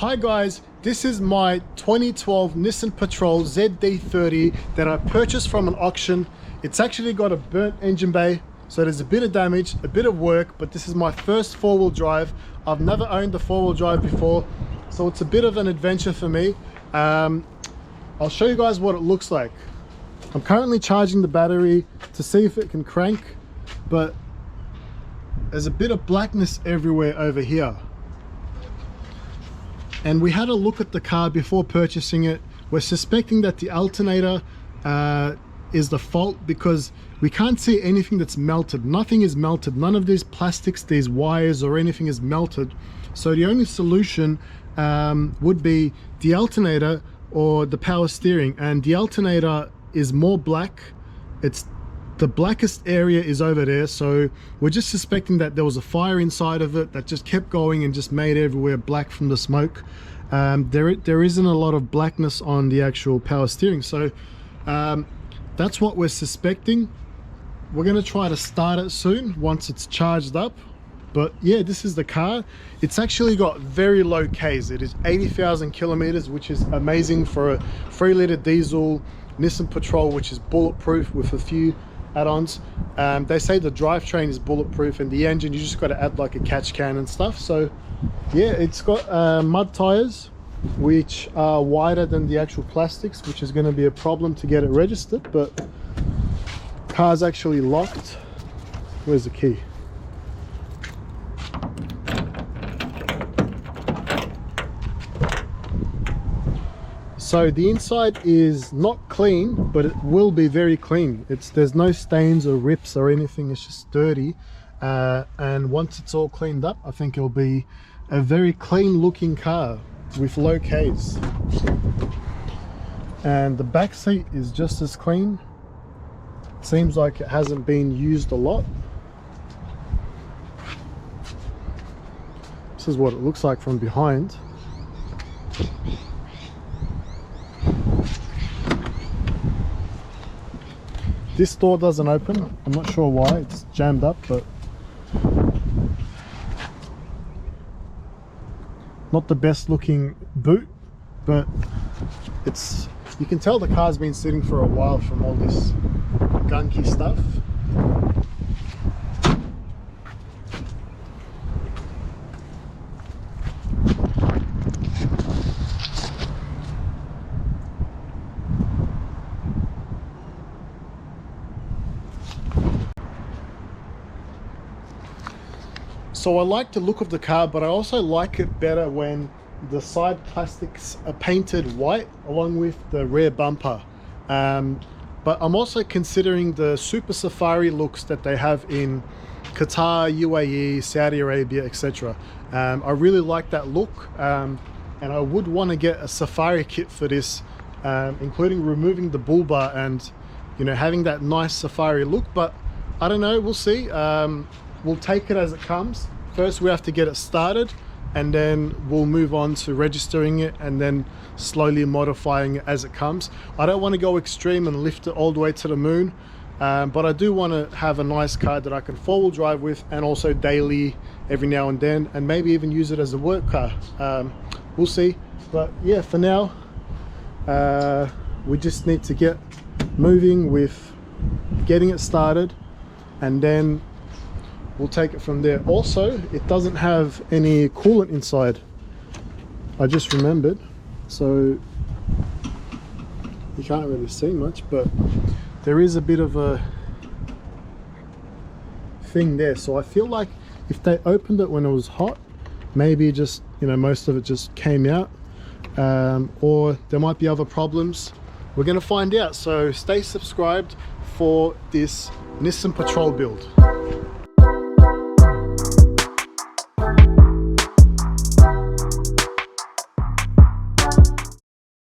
Hi guys, this is my 2012 Nissan Patrol ZD30 that I purchased from an auction. It's actually got a burnt engine bay, so there's a bit of damage, a bit of work, but this is my first four-wheel drive. I've never owned a four-wheel drive before, so it's a bit of an adventure for me. I'll show you guys what it looks like. I'm currently charging the battery to see if it can crank, but there's a bit of blackness everywhere over here. And we had a look at the car before purchasing it. We're suspecting that the alternator is the fault because we can't see anything that's melted. Nothing is melted. None of these plastics, these wires or anything is melted. So the only solution would be the alternator or the power steering. And the alternator is more black. It's the blackest area is over there, so we're just suspecting that there was a fire inside of it that just kept going and just made everywhere black from the smoke. There isn't a lot of blackness on the actual power steering, so that's what we're suspecting. We're going to try to start it soon once it's charged up. But yeah, this is the car. It's actually got very low Ks. It is 80,000 kilometers, which is amazing for a 3-liter diesel Nissan Patrol, which is bulletproof with a few add-ons. They say the drivetrain is bulletproof and the engine you just got to add like a catch can and stuff. So yeah, it's got mud tires which are wider than the actual plastics, which is going to be a problem to get it registered. But car's actually locked. Where's the key? So the inside is not clean, but it will be very clean. There's no stains or rips or anything. It's just dirty. And once it's all cleaned up, I think it'll be a very clean looking car with low Ks. And the back seat is just as clean. Seems like it hasn't been used a lot. This is what it looks like from behind. This door doesn't open. I'm not sure why, it's jammed up, but not the best looking boot, but you can tell the car's been sitting for a while from all this gunky stuff. So I like the look of the car, but I also like it better when the side plastics are painted white along with the rear bumper. But I'm also considering the Super Safari looks that they have in Qatar, UAE, Saudi Arabia, etc. I really like that look, and I would want to get a Safari kit for this, including removing the bull bar and, you know, having that nice Safari look. But I don't know, we'll see. We'll take it as it comes. First we have to get it started, and then we'll move on to registering it and then slowly modifying it as it comes. I don't want to go extreme and lift it all the way to the moon, but I do want to have a nice car that I can four-wheel drive with, and also daily every now and then, and maybe even use it as a work car. We'll see. But yeah, for now we just need to get moving with getting it started, and then we'll take it from there. Also, it doesn't have any coolant inside. I just remembered. So you can't really see much, but there is a bit of a thing there. So I feel like if they opened it when it was hot, maybe just, you know, most of it just came out, or there might be other problems. We're going to find out. So stay subscribed for this Nissan Patrol build.